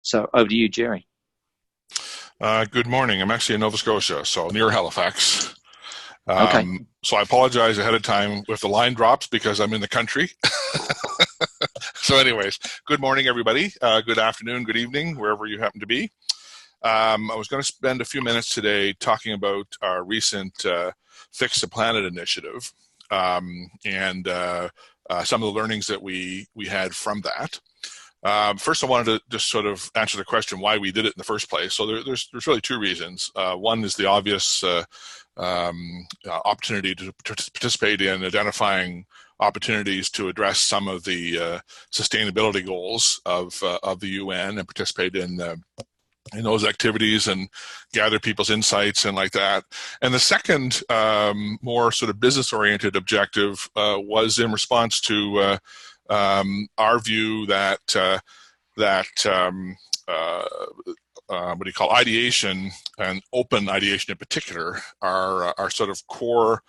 So over to you, Gerry. Good morning. I'm actually in Nova Scotia, so near Halifax. Okay. So I apologize ahead of time if the line drops because I'm in the country. So anyways, good morning, everybody. Good afternoon, good evening, wherever you happen to be. I was going to spend a few minutes today talking about our recent Fix the Planet initiative and some of the learnings that we had from that. First, I wanted to just sort of answer the question why we did it in the first place. So there's really two reasons. One is the obvious opportunity to participate in identifying opportunities to address some of the sustainability goals of the UN and participate in those activities and gather people's insights and like that. And the second, more sort of business-oriented objective was in response to our view that what do you call ideation and open ideation in particular are sort of core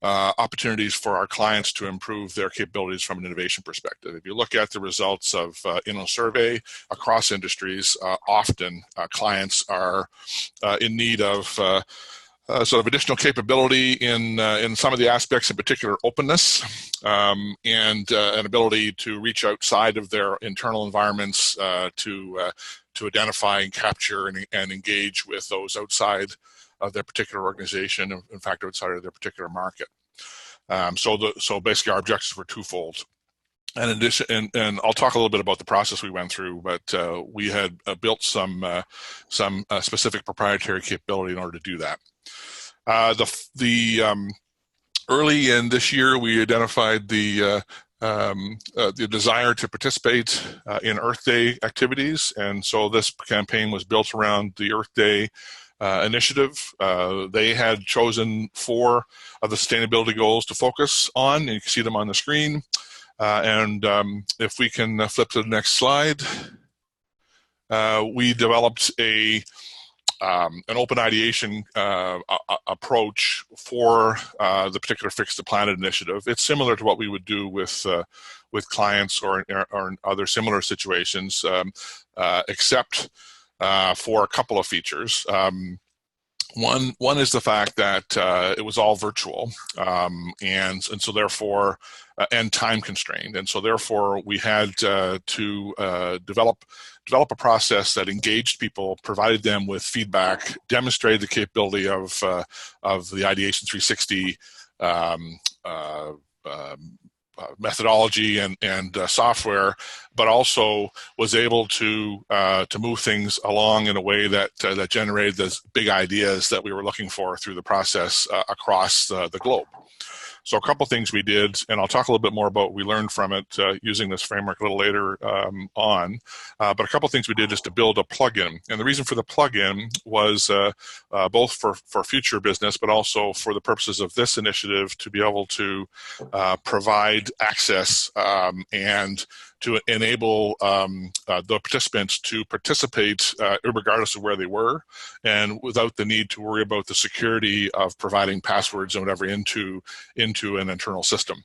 opportunities for our clients to improve their capabilities from an innovation perspective. If you look at the results of survey across industries, often clients are in need of sort of additional capability in some of the aspects, in particular openness, and an ability to reach outside of their internal environments to identify and capture and engage with those outside of their particular organization, in fact, outside of their particular market. So basically, our objectives were twofold. And in addition, and I'll talk a little bit about the process we went through, but we had built some specific proprietary capability in order to do that. Early in this year, we identified the desire to participate in Earth Day activities, and so this campaign was built around the Earth Day initiative. They had chosen 4 of the sustainability goals to focus on, and you can see them on the screen. If we can flip to the next slide, we developed an open ideation approach for the particular Fix the Planet initiative. It's similar to what we would do with clients or other similar situations, except for a couple of features. One is the fact that it was all virtual, and so therefore, and time constrained, and so therefore we had to develop a process that engaged people, provided them with feedback, demonstrated the capability of the Ideation 360 methodology and software, but also was able to move things along in a way that generated those big ideas that we were looking for through the process across the globe. So a couple things we did, and I'll talk a little bit more about what we learned from it using this framework a little later on, but a couple things we did is to build a plugin. And the reason for the plugin was both for future business, but also for the purposes of this initiative to be able to provide access and to enable the participants to participate regardless of where they were, and without the need to worry about the security of providing passwords and whatever into an internal system.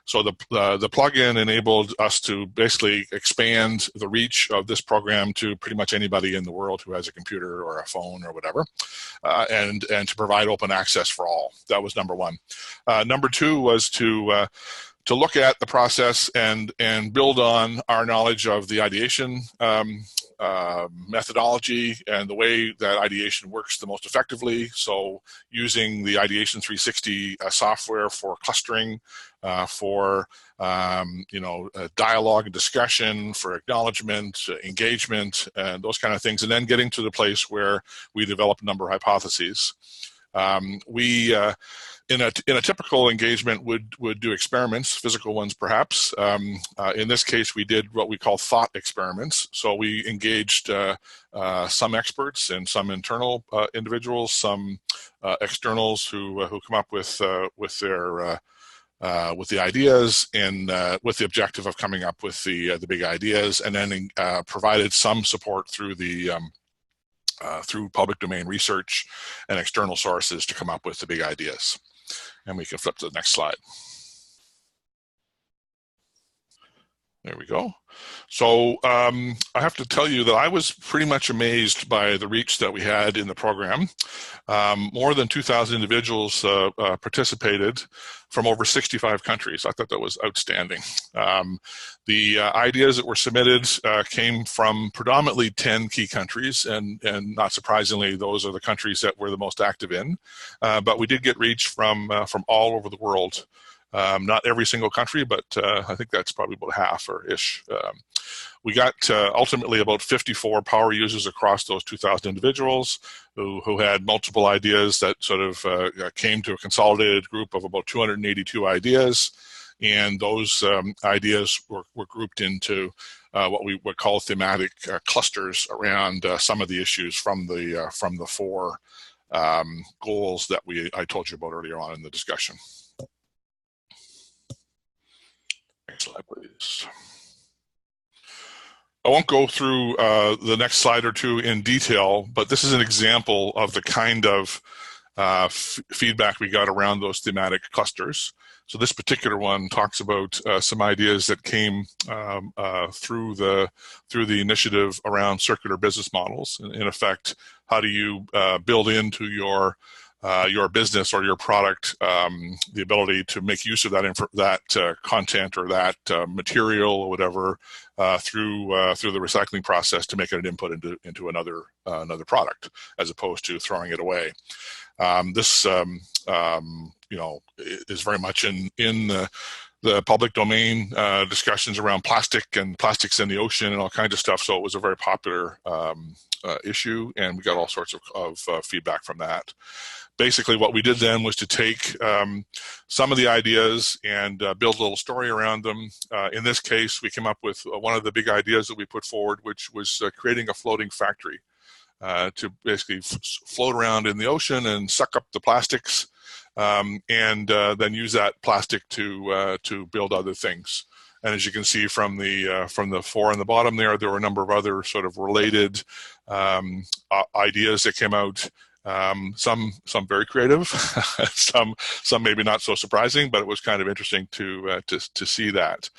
So the plugin enabled us to basically expand the reach of this program to pretty much anybody in the world who has a computer or a phone or whatever, and to provide open access for all. That was number one. Number two was to look at the process and build on our knowledge of the ideation methodology and the way that ideation works the most effectively. So using the Ideation 360 software for clustering, for dialogue and discussion, for acknowledgement, engagement, and those kind of things, and then getting to the place where we develop a number of hypotheses. We in a typical engagement would do experiments, physical ones perhaps. In this case, we did what we call thought experiments. So we engaged some experts and some internal individuals, some externals who come up with the ideas and with the objective of coming up with the big ideas, and then provided some support through through public domain research and external sources to come up with the big ideas. And we can flip to the next slide. There we go. So I have to tell you that I was pretty much amazed by the reach that we had in the program. More than 2,000 individuals participated from over 65 countries. I thought that was outstanding. The ideas that were submitted came from predominantly 10 key countries, and not surprisingly, those are the countries that we're the most active in. But we did get reach from all over the world. Not every single country, but I think that's probably about half or ish. We got ultimately about 54 power users across those 2,000 individuals who had multiple ideas that sort of came to a consolidated group of about 282 ideas. And those ideas were grouped into what we would call thematic clusters around some of the issues from the four goals that I told you about earlier on in the discussion. Next slide, please. I won't go through the next slide or two in detail, but this is an example of the kind of feedback we got around those thematic clusters. So this particular one talks about some ideas that came through the initiative around circular business models. In effect, how do you build into your business or your product the ability to make use of that content or that material or whatever through the recycling process to make it an input into another product, as opposed to throwing it away. This is very much in the public domain discussions around plastic and plastics in the ocean and all kinds of stuff. So it was a very popular issue, and we got all sorts of feedback from that. Basically, what we did then was to take some of the ideas and build a little story around them. In this case, we came up with one of the big ideas that we put forward, which was creating a floating factory to basically float around in the ocean and suck up the plastics, and then use that plastic to build other things. And as you can see from the four on the bottom there were a number of other sort of related ideas that came out. Some very creative, some maybe not so surprising, but it was kind of interesting to see that.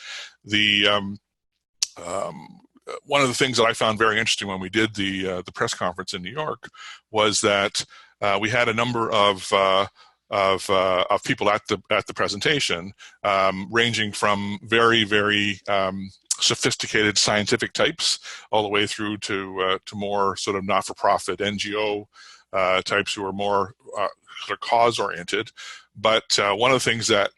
One of the things that I found very interesting when we did the press conference in New York was that we had a number of people at the presentation, ranging from very, very sophisticated scientific types all the way through to more sort of not-for-profit NGO types who are more sort of cause-oriented. But one of the things that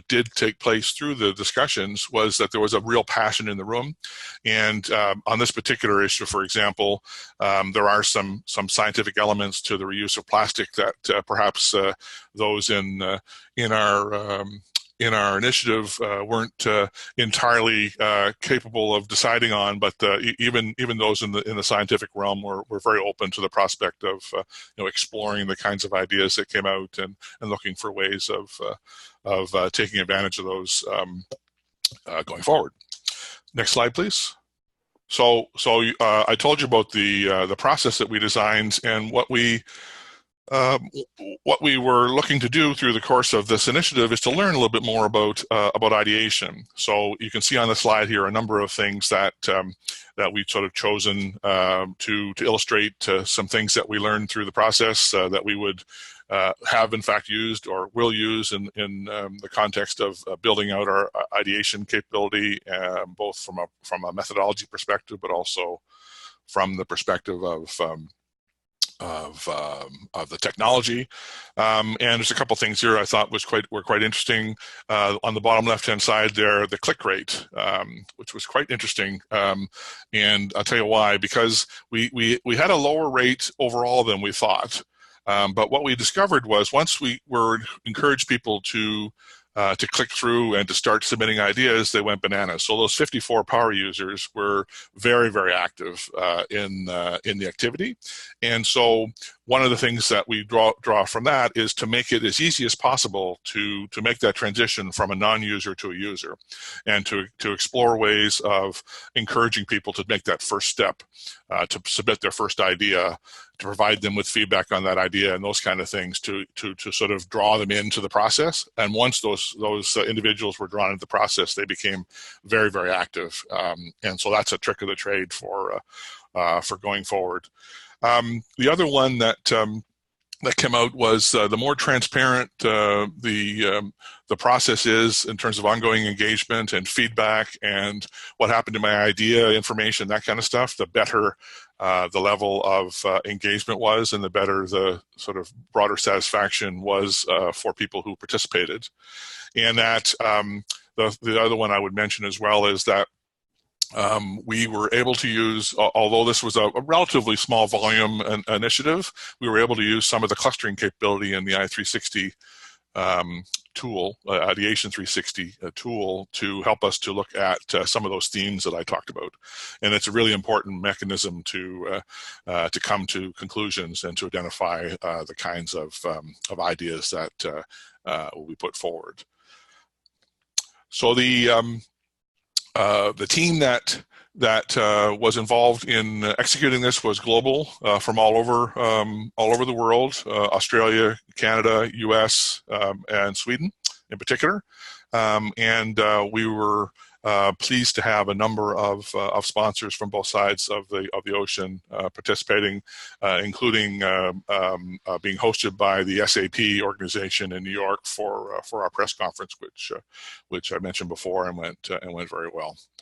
did take place through the discussions was that there was a real passion in the room. And on this particular issue, for example, there are some scientific elements to the reuse of plastic that perhaps those in our initiative weren't entirely capable of deciding on, but even those in the scientific realm were very open to the prospect of exploring the kinds of ideas that came out and looking for ways of taking advantage of those going forward. Next slide, please. So I told you about the process that we designed, and what we were looking to do through the course of this initiative is to learn a little bit more about ideation. So you can see on the slide here a number of things that we've sort of chosen to illustrate some things that we learned through the process that we would have in fact used or will use in the context of building out our ideation capability, both from a methodology perspective, but also from the perspective of the technology. And there's a couple things here I thought were quite interesting. On the bottom left-hand side there, the click rate, which was quite interesting. And I'll tell you why, because we had a lower rate overall than we thought. But what we discovered was once we encouraged people to click through and to start submitting ideas, they went bananas. So those 54 power users were very, very active in the activity. And so one of the things that we draw from that is to make it as easy as possible to make that transition from a non-user to a user, and to explore ways of encouraging people to make that first step, to submit their first idea, to provide them with feedback on that idea and those kind of things, to sort of draw them into the process. And once those individuals were drawn into the process, they became very, very active. And so that's a trick of the trade for going forward. The other one that came out was the more transparent the process is in terms of ongoing engagement and feedback and what happened to my idea, information, that kind of stuff, the better the level of engagement was, and the better the sort of broader satisfaction was for people who participated. And that the other one I would mention as well is that we were able to use, although this was a relatively small volume initiative, we were able to use some of the clustering capability in the i360 tool, ideation 360 tool, to help us to look at some of those themes that I talked about. And it's a really important mechanism to come to conclusions and to identify the kinds of ideas that will be put forward. So the team that was involved in executing this was global, from all over the world, Australia, Canada, US, and Sweden in particular. And we were pleased to have a number of sponsors from both sides of the ocean participating, including being hosted by the SAP organization in New York for our press conference, which I mentioned before, and went very well.